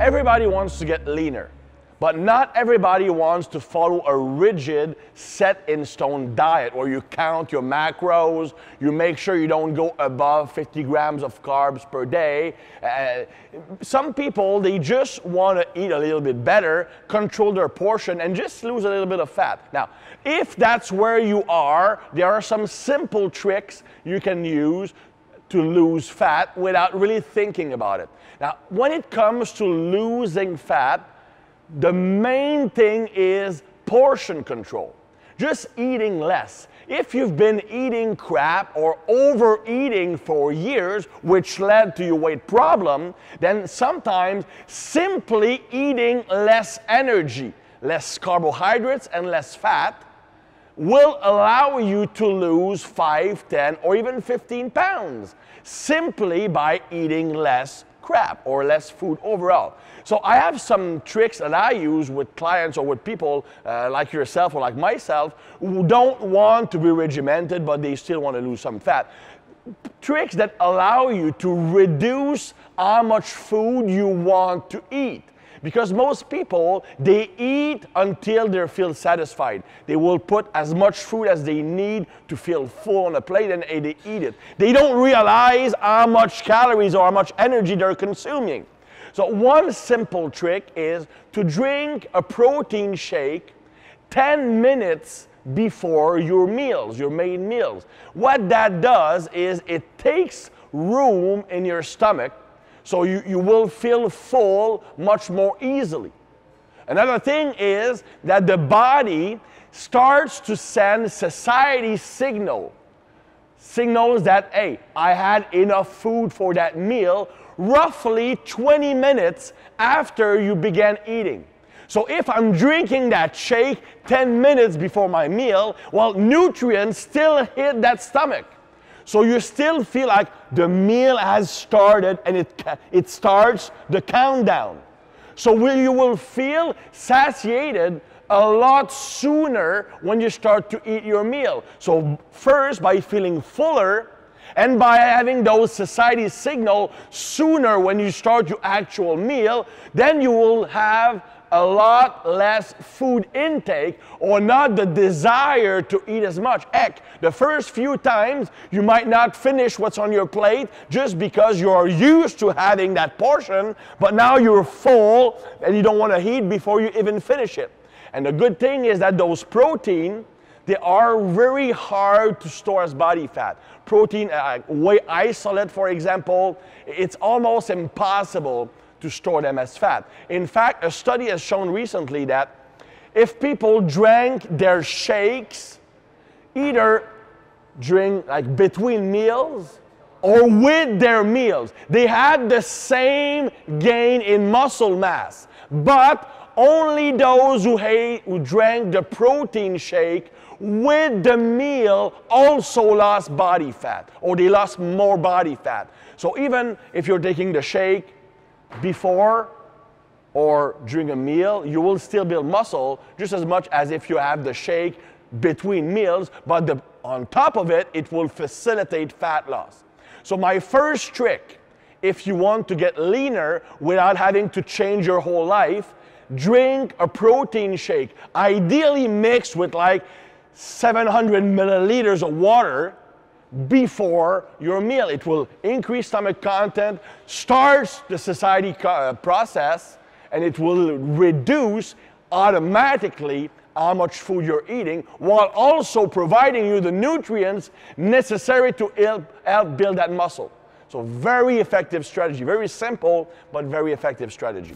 Everybody wants to get leaner, but not everybody wants to follow a rigid, set-in-stone diet where you count your macros, you make sure you don't go above 50 grams of carbs per day. Some people, they just want to eat a little bit better, control their portion, and just lose a little bit of fat. Now, if that's where you are, there are some simple tricks you can use to lose fat without really thinking about it. Now, when it comes to losing fat, the main thing is portion control. Just eating less. If you've been eating crap or overeating for years, which led to your weight problem, then sometimes simply eating less energy, less carbohydrates and less fat will allow you to lose 5, 10, or even 15 pounds simply by eating less crap or less food overall. So I have some tricks that I use with clients or with people like yourself or like myself who don't want to be regimented but they still want to lose some fat. Tricks that allow you to reduce how much food you want to eat. Because most people, they eat until they feel satisfied. They will put as much food as they need to feel full on a plate and they eat it. They don't realize how much calories or how much energy they're consuming. So one simple trick is to drink a protein shake 10 minutes before your meals, your main meals. What that does is it takes room in your stomach, so you will feel full much more easily. Another thing is that the body starts to send satiety signals that, hey, I had enough food for that meal roughly 20 minutes after you began eating. So if I'm drinking that shake 10 minutes before my meal, well, nutrients still hit that stomach. So you still feel like the meal has started and it starts the countdown. So you will feel satiated a lot sooner when you start to eat your meal. So first by feeling fuller and by having those satiety signals sooner when you start your actual meal, then you will have a lot less food intake or not the desire to eat as much. Heck, the first few times you might not finish what's on your plate just because you're used to having that portion, but now you're full and you don't want to eat before you even finish it. And the good thing is that those protein, they are very hard to store as body fat. Protein, whey isolate, for example, it's almost impossible to store them as fat. In fact, a study has shown recently that if people drank their shakes, either between meals or with their meals, they had the same gain in muscle mass. But only those who drank the protein shake with the meal also lost body fat, or they lost more body fat. So even if you're taking the shake before or during a meal, you will still build muscle just as much as if you have the shake between meals, but on top of it, it will facilitate fat loss. So my first trick, if you want to get leaner without having to change your whole life, drink a protein shake, ideally mixed with like 700 milliliters of water before your meal. It will increase stomach content, starts the satiety process, and it will reduce automatically how much food you're eating while also providing you the nutrients necessary to help build that muscle. So very effective strategy, very simple, but very effective strategy.